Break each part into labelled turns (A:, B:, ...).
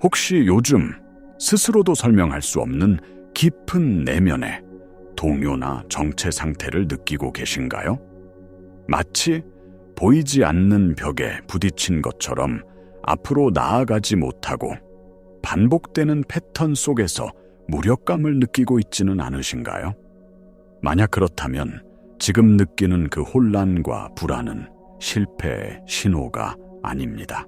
A: 혹시 요즘 스스로도 설명할 수 없는 깊은 내면의 동요나 정체 상태를 느끼고 계신가요? 마치 보이지 않는 벽에 부딪힌 것처럼 앞으로 나아가지 못하고 반복되는 패턴 속에서 무력감을 느끼고 있지는 않으신가요? 만약 그렇다면 지금 느끼는 그 혼란과 불안은 실패의 신호가 아닙니다.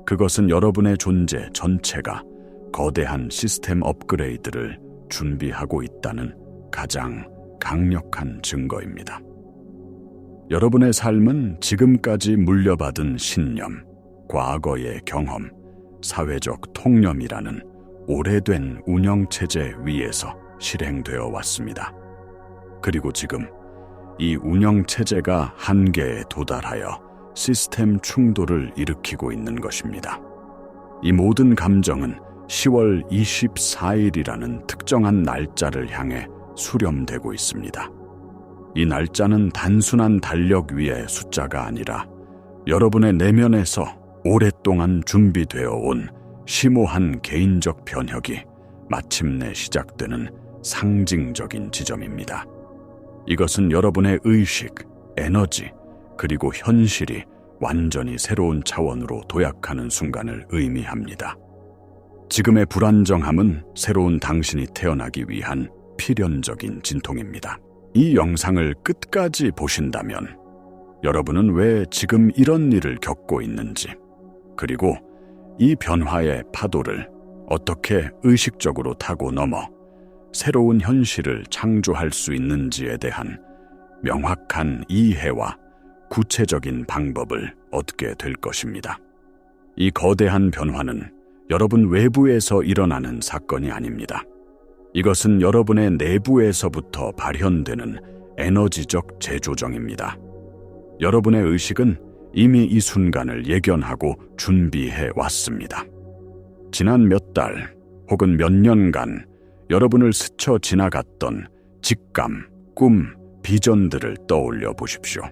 A: 그것은 여러분의 존재 전체가 거대한 시스템 업그레이드를 준비하고 있다는 가장 강력한 증거입니다. 여러분의 삶은 지금까지 물려받은 신념, 과거의 경험, 사회적 통념이라는 오래된 운영체제 위에서 실행되어 왔습니다. 그리고 지금 이 운영체제가 한계에 도달하여 시스템 충돌을 일으키고 있는 것입니다. 이 모든 감정은 10월 24일이라는 특정한 날짜를 향해 수렴되고 있습니다. 이 날짜는 단순한 달력 위의 숫자가 아니라 여러분의 내면에서 오랫동안 준비되어 온 심오한 개인적 변혁이 마침내 시작되는 상징적인 지점입니다. 이것은 여러분의 의식, 에너지, 그리고 현실이 완전히 새로운 차원으로 도약하는 순간을 의미합니다. 지금의 불안정함은 새로운 당신이 태어나기 위한 필연적인 진통입니다. 이 영상을 끝까지 보신다면 여러분은 왜 지금 이런 일을 겪고 있는지, 그리고 이 변화의 파도를 어떻게 의식적으로 타고 넘어 새로운 현실을 창조할 수 있는지에 대한 명확한 이해와 구체적인 방법을 얻게 될 것입니다. 이 거대한 변화는 여러분 외부에서 일어나는 사건이 아닙니다. 이것은 여러분의 내부에서부터 발현되는 에너지적 재조정입니다. 여러분의 의식은 이미 이 순간을 예견하고 준비해 왔습니다. 지난 몇 달 혹은 몇 년간 여러분을 스쳐 지나갔던 직감, 꿈, 비전들을 떠올려 보십시오.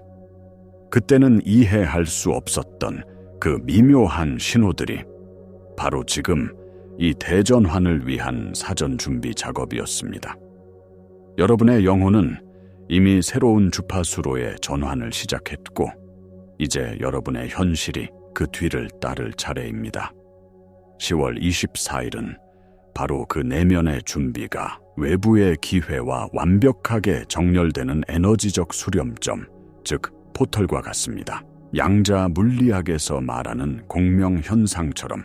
A: 그때는 이해할 수 없었던 그 미묘한 신호들이 바로 지금 이 대전환을 위한 사전 준비 작업이었습니다. 여러분의 영혼은 이미 새로운 주파수로의 전환을 시작했고, 이제 여러분의 현실이 그 뒤를 따를 차례입니다. 10월 24일은 바로 그 내면의 준비가 외부의 기회와 완벽하게 정렬되는 에너지적 수렴점, 즉 포털과 같습니다. 양자 물리학에서 말하는 공명 현상처럼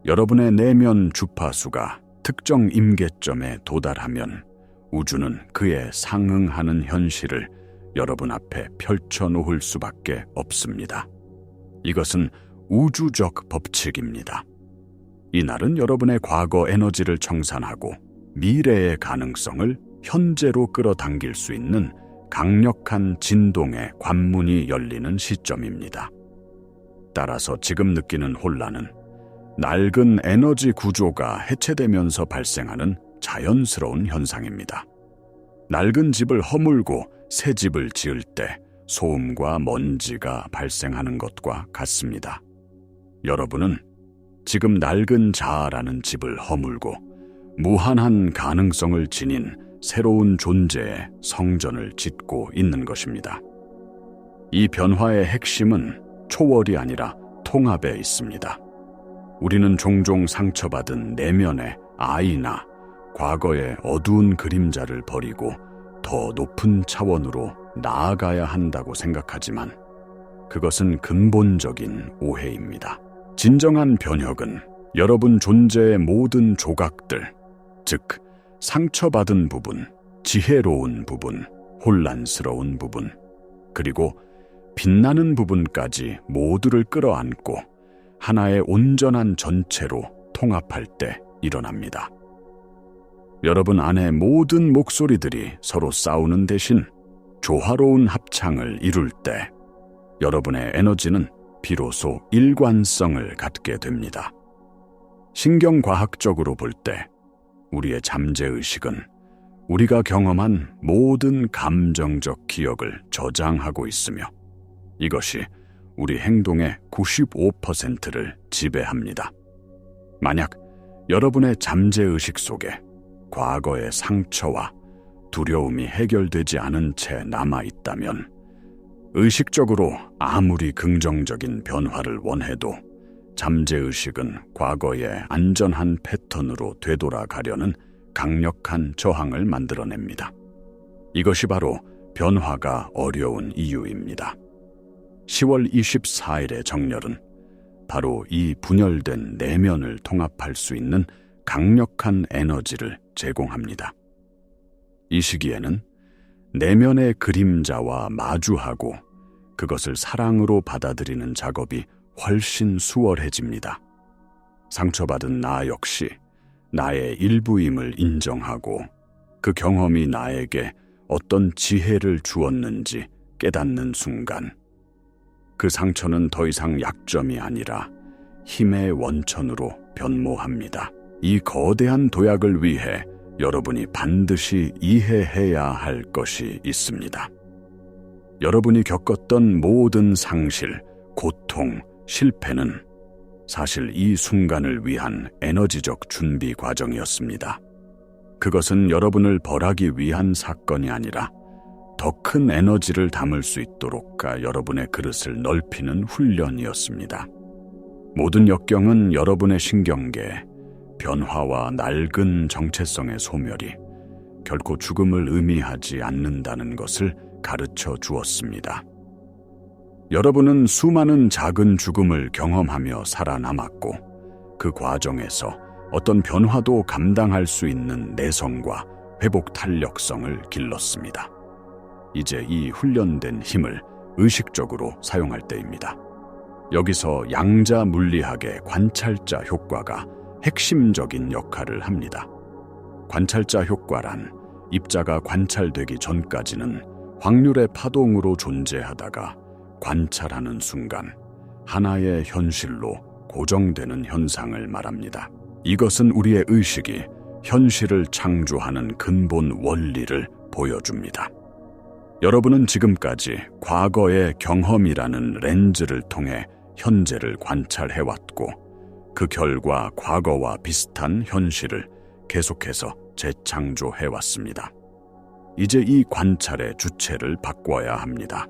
A: 여러분의 내면 주파수가 특정 임계점에 도달하면 우주는 그에 상응하는 현실을 여러분 앞에 펼쳐놓을 수밖에 없습니다. 이것은 우주적 법칙입니다. 이날은 여러분의 과거 에너지를 청산하고 미래의 가능성을 현재로 끌어당길 수 있는 강력한 진동의 관문이 열리는 시점입니다. 따라서 지금 느끼는 혼란은 낡은 에너지 구조가 해체되면서 발생하는 자연스러운 현상입니다. 낡은 집을 허물고 새 집을 지을 때 소음과 먼지가 발생하는 것과 같습니다. 여러분은 지금 낡은 자아라는 집을 허물고 무한한 가능성을 지닌 새로운 존재의 성전을 짓고 있는 것입니다. 이 변화의 핵심은 초월이 아니라 통합에 있습니다. 우리는 종종 상처받은 내면의 아이나 과거의 어두운 그림자를 버리고 더 높은 차원으로 나아가야 한다고 생각하지만 그것은 근본적인 오해입니다. 진정한 변혁은 여러분 존재의 모든 조각들, 즉 상처받은 부분, 지혜로운 부분, 혼란스러운 부분, 그리고 빛나는 부분까지 모두를 끌어안고 하나의 온전한 전체로 통합할 때 일어납니다. 여러분 안의 모든 목소리들이 서로 싸우는 대신 조화로운 합창을 이룰 때 여러분의 에너지는 비로소 일관성을 갖게 됩니다. 신경과학적으로 볼 때 우리의 잠재의식은 우리가 경험한 모든 감정적 기억을 저장하고 있으며 이것이 우리 행동의 95%를 지배합니다. 만약 여러분의 잠재의식 속에 과거의 상처와 두려움이 해결되지 않은 채 남아있다면 의식적으로 아무리 긍정적인 변화를 원해도 잠재의식은 과거의 안전한 패턴으로 되돌아가려는 강력한 저항을 만들어냅니다. 이것이 바로 변화가 어려운 이유입니다. 10월 24일의 정렬은 바로 이 분열된 내면을 통합할 수 있는 강력한 에너지를 제공합니다. 이 시기에는 내면의 그림자와 마주하고 그것을 사랑으로 받아들이는 작업이 훨씬 수월해집니다. 상처받은 나 역시 나의 일부임을 인정하고 그 경험이 나에게 어떤 지혜를 주었는지 깨닫는 순간 그 상처는 더 이상 약점이 아니라 힘의 원천으로 변모합니다. 이 거대한 도약을 위해 여러분이 반드시 이해해야 할 것이 있습니다. 여러분이 겪었던 모든 상실, 고통, 실패는 사실 이 순간을 위한 에너지적 준비 과정이었습니다. 그것은 여러분을 벌하기 위한 사건이 아니라 더 큰 에너지를 담을 수 있도록 여러분의 그릇을 넓히는 훈련이었습니다. 모든 역경은 여러분의 신경계, 변화와 낡은 정체성의 소멸이 결코 죽음을 의미하지 않는다는 것을 가르쳐 주었습니다. 여러분은 수많은 작은 죽음을 경험하며 살아남았고 그 과정에서 어떤 변화도 감당할 수 있는 내성과 회복 탄력성을 길렀습니다. 이제 이 훈련된 힘을 의식적으로 사용할 때입니다. 여기서 양자 물리학의 관찰자 효과가 핵심적인 역할을 합니다. 관찰자 효과란 입자가 관찰되기 전까지는 확률의 파동으로 존재하다가 관찰하는 순간 하나의 현실로 고정되는 현상을 말합니다. 이것은 우리의 의식이 현실을 창조하는 근본 원리를 보여줍니다. 여러분은 지금까지 과거의 경험이라는 렌즈를 통해 현재를 관찰해왔고 그 결과 과거와 비슷한 현실을 계속해서 재창조해왔습니다. 이제 이 관찰의 주체를 바꿔야 합니다.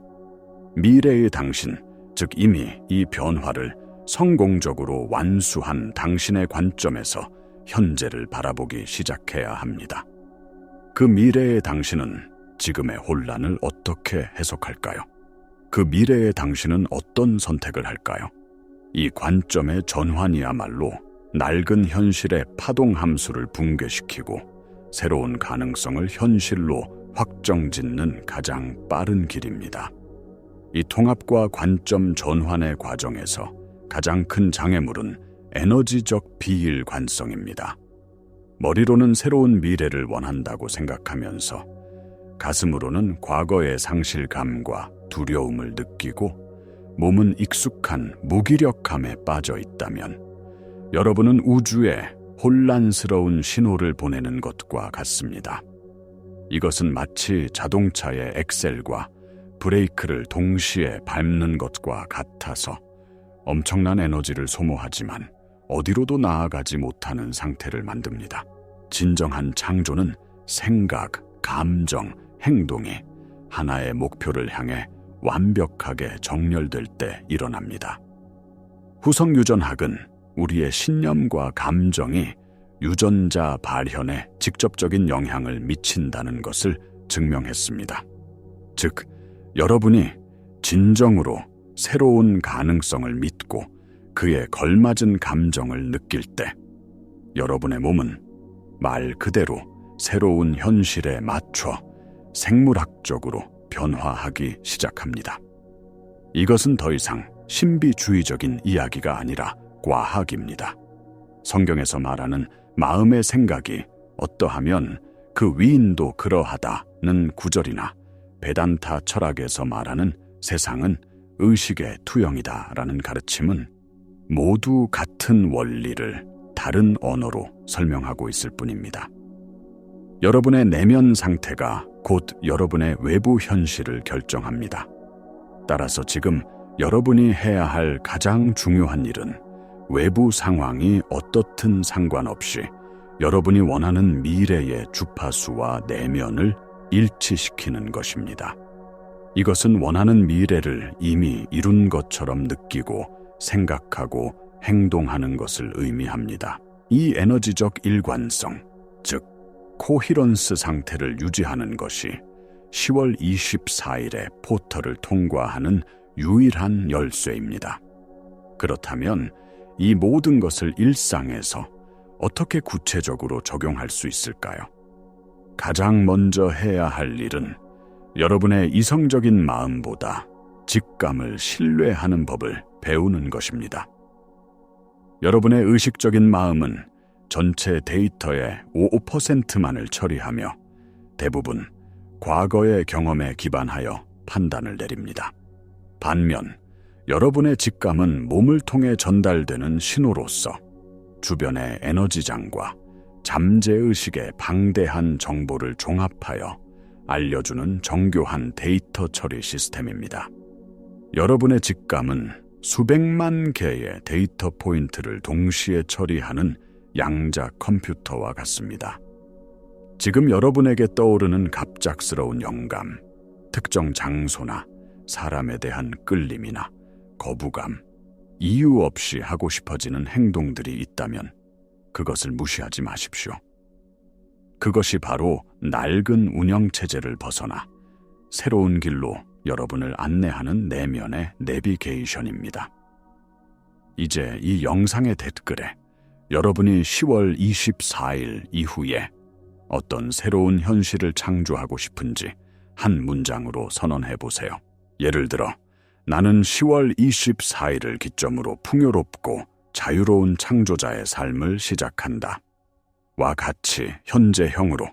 A: 미래의 당신, 즉 이미 이 변화를 성공적으로 완수한 당신의 관점에서 현재를 바라보기 시작해야 합니다. 그 미래의 당신은 지금의 혼란을 어떻게 해석할까요? 그 미래의 당신은 어떤 선택을 할까요? 이 관점의 전환이야말로 낡은 현실의 파동 함수를 붕괴시키고 새로운 가능성을 현실로 확정짓는 가장 빠른 길입니다. 이 통합과 관점 전환의 과정에서 가장 큰 장애물은 에너지적 비일관성입니다. 머리로는 새로운 미래를 원한다고 생각하면서 가슴으로는 과거의 상실감과 두려움을 느끼고 몸은 익숙한 무기력함에 빠져 있다면 여러분은 우주에 혼란스러운 신호를 보내는 것과 같습니다. 이것은 마치 자동차의 엑셀과 브레이크를 동시에 밟는 것과 같아서 엄청난 에너지를 소모하지만 어디로도 나아가지 못하는 상태를 만듭니다. 진정한 창조는 생각, 감정, 행동이 하나의 목표를 향해 완벽하게 정렬될 때 일어납니다. 후성유전학은 우리의 신념과 감정이 유전자 발현에 직접적인 영향을 미친다는 것을 증명했습니다. 즉, 여러분이 진정으로 새로운 가능성을 믿고 그에 걸맞은 감정을 느낄 때 여러분의 몸은 말 그대로 새로운 현실에 맞춰 생물학적으로 변화하기 시작합니다. 이것은 더 이상 신비주의적인 이야기가 아니라 과학입니다. 성경에서 말하는 마음의 생각이 어떠하면 그 위인도 그러하다는 구절이나 베단타 철학에서 말하는 세상은 의식의 투영이다라는 가르침은 모두 같은 원리를 다른 언어로 설명하고 있을 뿐입니다. 여러분의 내면 상태가 곧 여러분의 외부 현실을 결정합니다. 따라서 지금 여러분이 해야 할 가장 중요한 일은 외부 상황이 어떻든 상관없이 여러분이 원하는 미래의 주파수와 내면을 일치시키는 것입니다. 이것은 원하는 미래를 이미 이룬 것처럼 느끼고 생각하고 행동하는 것을 의미합니다. 이 에너지적 일관성, 즉 코히런스 상태를 유지하는 것이 10월 24일에 포털을 통과하는 유일한 열쇠입니다. 그렇다면 이 모든 것을 일상에서 어떻게 구체적으로 적용할 수 있을까요? 가장 먼저 해야 할 일은 여러분의 이성적인 마음보다 직감을 신뢰하는 법을 배우는 것입니다. 여러분의 의식적인 마음은 전체 데이터의 5%만을 처리하며 대부분 과거의 경험에 기반하여 판단을 내립니다. 반면 여러분의 직감은 몸을 통해 전달되는 신호로서 주변의 에너지장과 잠재의식의 방대한 정보를 종합하여 알려주는 정교한 데이터 처리 시스템입니다. 여러분의 직감은 수백만 개의 데이터 포인트를 동시에 처리하는 양자 컴퓨터와 같습니다. 지금 여러분에게 떠오르는 갑작스러운 영감, 특정 장소나 사람에 대한 끌림이나 거부감, 이유 없이 하고 싶어지는 행동들이 있다면 그것을 무시하지 마십시오. 그것이 바로 낡은 운영체제를 벗어나 새로운 길로 여러분을 안내하는 내면의 내비게이션입니다. 이제 이 영상의 댓글에 여러분이 10월 24일 이후에 어떤 새로운 현실을 창조하고 싶은지 한 문장으로 선언해 보세요. 예를 들어, 나는 10월 24일을 기점으로 풍요롭고 자유로운 창조자의 삶을 시작한다. 와 같이 현재형으로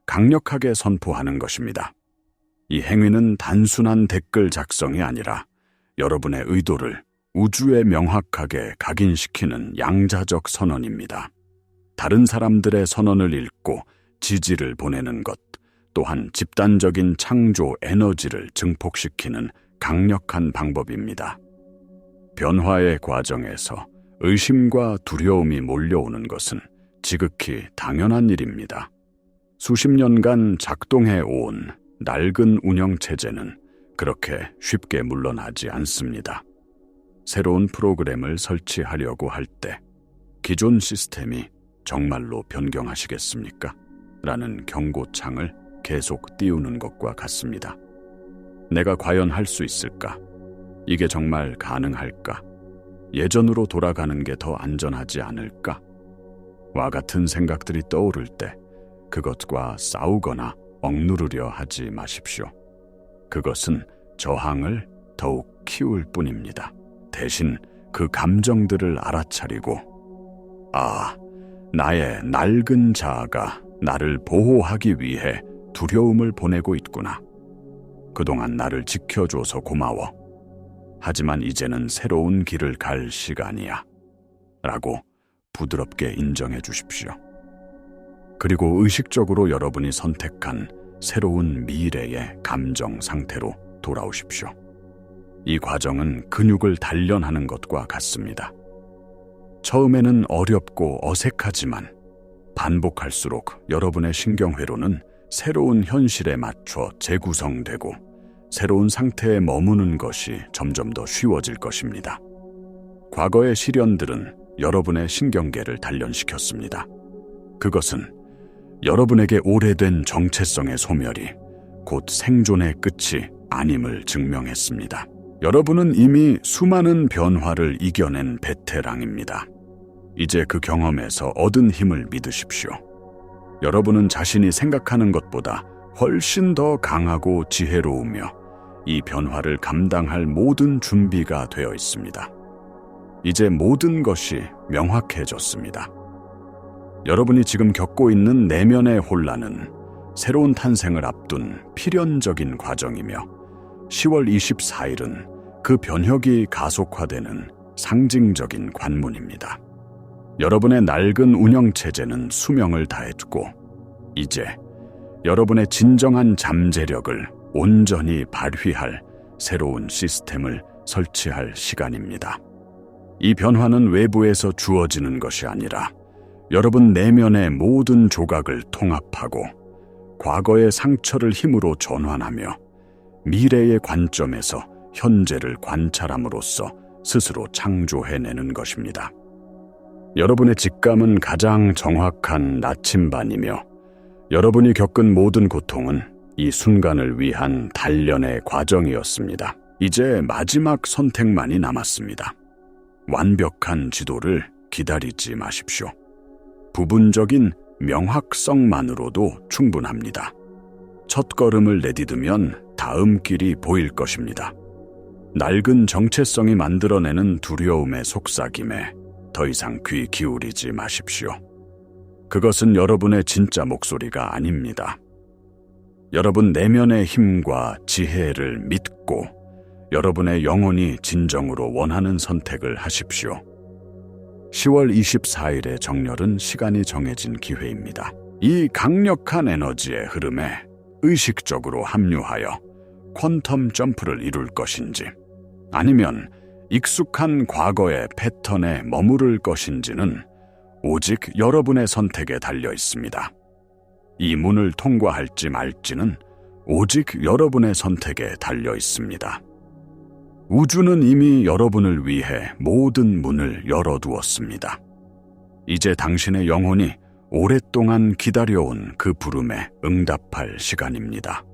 A: 강력하게 선포하는 것입니다. 이 행위는 단순한 댓글 작성이 아니라 여러분의 의도를 우주에 명확하게 각인시키는 양자적 선언입니다. 다른 사람들의 선언을 읽고 지지를 보내는 것 또한 집단적인 창조 에너지를 증폭시키는 강력한 방법입니다. 변화의 과정에서 의심과 두려움이 몰려오는 것은 지극히 당연한 일입니다. 수십 년간 작동해 온 낡은 운영체제는 그렇게 쉽게 물러나지 않습니다. 새로운 프로그램을 설치하려고 할 때 기존 시스템이 정말로 변경하시겠습니까? 라는 경고창을 계속 띄우는 것과 같습니다. 내가 과연 할 수 있을까? 이게 정말 가능할까? 예전으로 돌아가는 게 더 안전하지 않을까? 와 같은 생각들이 떠오를 때 그것과 싸우거나 억누르려 하지 마십시오. 그것은 저항을 더욱 키울 뿐입니다. 대신 그 감정들을 알아차리고, 나의 낡은 자아가 나를 보호하기 위해 두려움을 보내고 있구나. 그동안 나를 지켜줘서 고마워. 하지만 이제는 새로운 길을 갈 시간이야. 라고 부드럽게 인정해 주십시오. 그리고 의식적으로 여러분이 선택한 새로운 미래의 감정 상태로 돌아오십시오. 이 과정은 근육을 단련하는 것과 같습니다. 처음에는 어렵고 어색하지만 반복할수록 여러분의 신경회로는 새로운 현실에 맞춰 재구성되고 새로운 상태에 머무는 것이 점점 더 쉬워질 것입니다. 과거의 시련들은 여러분의 신경계를 단련시켰습니다. 그것은 여러분에게 오래된 정체성의 소멸이 곧 생존의 끝이 아님을 증명했습니다. 여러분은 이미 수많은 변화를 이겨낸 베테랑입니다. 이제 그 경험에서 얻은 힘을 믿으십시오. 여러분은 자신이 생각하는 것보다 훨씬 더 강하고 지혜로우며 이 변화를 감당할 모든 준비가 되어 있습니다. 이제 모든 것이 명확해졌습니다. 여러분이 지금 겪고 있는 내면의 혼란은 새로운 탄생을 앞둔 필연적인 과정이며 10월 24일은 그 변혁이 가속화되는 상징적인 관문입니다. 여러분의 낡은 운영체제는 수명을 다했고 이제 여러분의 진정한 잠재력을 온전히 발휘할 새로운 시스템을 설치할 시간입니다. 이 변화는 외부에서 주어지는 것이 아니라 여러분 내면의 모든 조각을 통합하고 과거의 상처를 힘으로 전환하며 미래의 관점에서 현재를 관찰함으로써 스스로 창조해내는 것입니다. 여러분의 직감은 가장 정확한 나침반이며 여러분이 겪은 모든 고통은 이 순간을 위한 단련의 과정이었습니다. 이제 마지막 선택만이 남았습니다. 완벽한 지도를 기다리지 마십시오. 부분적인 명확성만으로도 충분합니다. 첫걸음을 내디디면 다음 길이 보일 것입니다. 낡은 정체성이 만들어내는 두려움의 속삭임에 더 이상 귀 기울이지 마십시오. 그것은 여러분의 진짜 목소리가 아닙니다. 여러분 내면의 힘과 지혜를 믿고 여러분의 영혼이 진정으로 원하는 선택을 하십시오. 10월 24일의 정렬은 시간이 정해진 기회입니다. 이 강력한 에너지의 흐름에 의식적으로 합류하여 퀀텀 점프를 이룰 것인지 아니면 익숙한 과거의 패턴에 머무를 것인지는 오직 여러분의 선택에 달려 있습니다. 이 문을 통과할지 말지는 오직 여러분의 선택에 달려 있습니다. 우주는 이미 여러분을 위해 모든 문을 열어두었습니다. 이제 당신의 영혼이 오랫동안 기다려온 그 부름에 응답할 시간입니다.